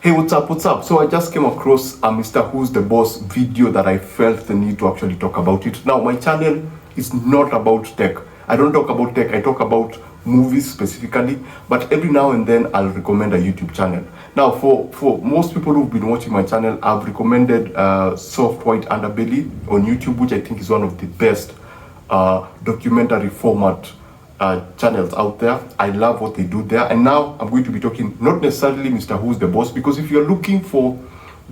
Hey, what's up? What's up? So I just came across a Mr. Who's the Boss video that I felt the need to actually talk about it. Now, my channel is not about tech. I don't talk about tech. I talk about movies specifically, but every now and then I'll recommend a YouTube channel. Now, for most people who've been watching my channel, I've recommended Soft White Underbelly on YouTube, which I think is one of the best documentary format channels out there. I love what they do there. And now I'm going to be talking not necessarily Mr. Who's the Boss, because if you're looking for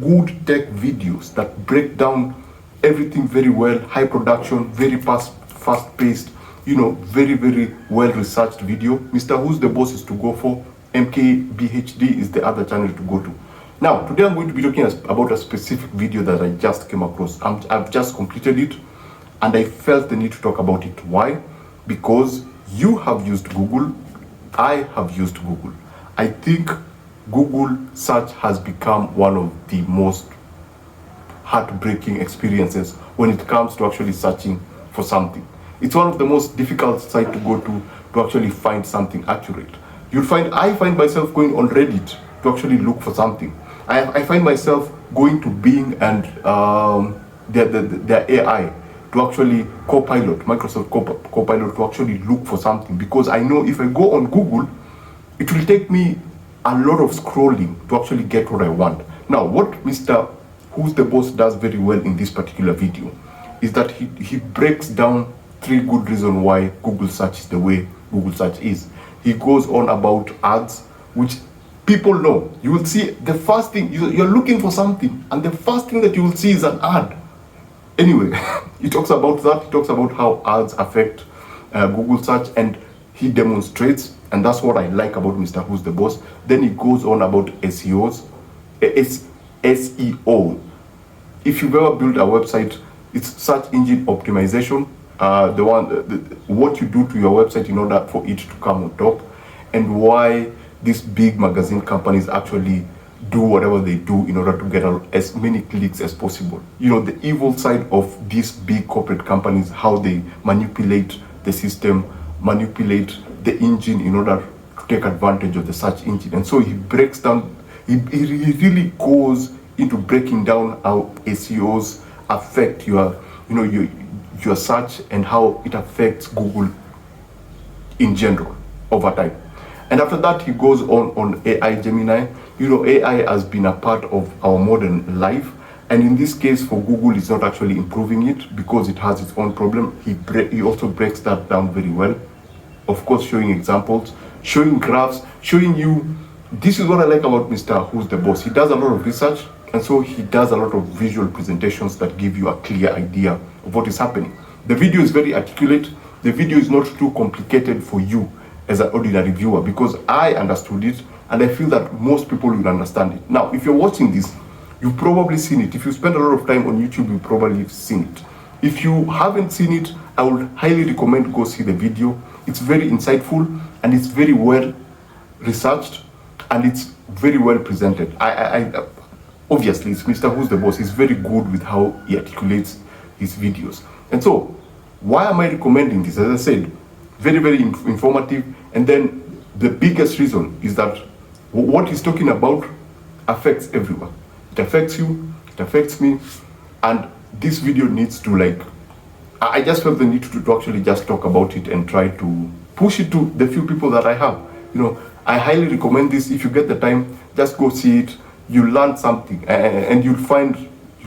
good tech videos that break down everything very well, high production, very fast paced, very, very well researched video, Mr. Who's the Boss is to go for. MKBHD is the other channel to go to. Now, today I'm going to be talking about a specific video that I just came across. I've just completed it and I felt the need to talk about it. Why? Because you have used Google, I have used Google. I think Google search has become one of the most heartbreaking experiences when it comes to actually searching for something. It's one of the most difficult sites to go to actually find something accurate. I find myself going on Reddit to actually look for something. I find myself going to Bing and their AI to actually Microsoft Copilot to actually look for something, because I know if I go on Google, it will take me a lot of scrolling to actually get what I want. Now, what Mr. Who's the Boss does very well in this particular video is that he breaks down 3 good reasons why Google search is the way Google search is. He goes on about ads, which people know. You will see the first thing, you're looking for something, and the first thing that you will see is an ad. Anyway, he talks about that. He talks about how ads affect Google search, and he demonstrates, and that's what I like about Mr. Who's the Boss. Then he goes on about SEO. If you've ever built a website, it's search engine optimization. What you do to your website in order for it to come on top, and why these big magazine companies actually do whatever they do in order to get as many clicks as possible. The evil side of these big corporate companies, how they manipulate the system, manipulate the engine in order to take advantage of the search engine. And so he breaks down, he really goes into breaking down how SEOs affect your search and how it affects Google in general over time. And after that, he goes on AI Gemini. AI has been a part of our modern life, and in this case for Google, it's not actually improving it because it has its own problem. He also breaks that down very well, of course, showing examples, showing graphs, showing you. This is what I like about Mr. Who's the Boss. He does a lot of research, and so he does a lot of visual presentations that give you a clear idea of what is happening. The video is very articulate. The video is not too complicated for you as an ordinary viewer, because I understood it, and I feel that most people will understand it. Now, if you're watching this, you've probably seen it. If you spend a lot of time on YouTube, you've probably seen it. If you haven't seen it, I would highly recommend go see the video. It's very insightful, and it's very well researched, and it's very well presented. Obviously, it's Mr. Who's the Boss. He's very good with how he articulates his videos. And so, why am I recommending this? As I said, very, very informative. And then the biggest reason is that what he's talking about affects everyone. It affects you, it affects me, and this video needs to I just felt the need to actually just talk about it and try to push it to the few people that I have. I highly recommend this. If you get the time, just go see it. You learn something, and you'll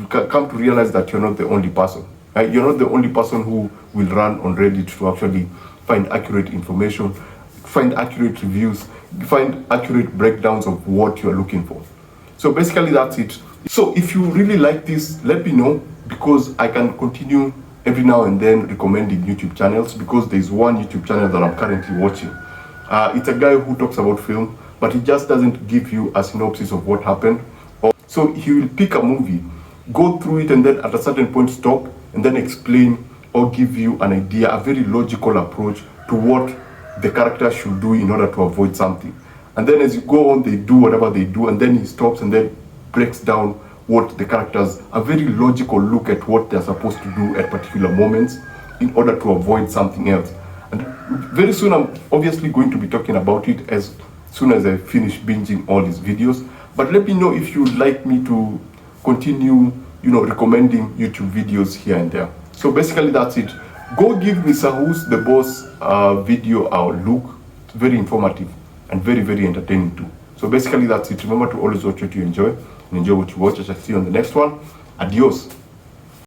come to realize that you're not the only person. You're not the only person who will run on Reddit to actually find accurate information, find accurate reviews, find accurate breakdowns of what you're looking for. So basically that's it. So if you really like this, let me know, because I can continue every now and then recommending YouTube channels, because there's one YouTube channel that I'm currently watching. It's a guy who talks about film, but he just doesn't give you a synopsis of what happened. So he will pick a movie, go through it, and then at a certain point stop, and then explain or give you an idea, a very logical approach to what the character should do in order to avoid something. And then as you go on, they do whatever they do, and then he stops and then breaks down what the characters, a very logical look at what they're supposed to do at particular moments in order to avoid something else. And very soon I'm obviously going to be talking about it as soon as I finish binging all these videos. But let me know if you'd like me to continue, recommending YouTube videos here and there. So basically that's it. Go give Mrwhosetheboss video a look. It's very informative and very, very entertaining too. So basically that's it. Remember to always watch what you enjoy and enjoy what you watch. I shall see you on the next one. Adios.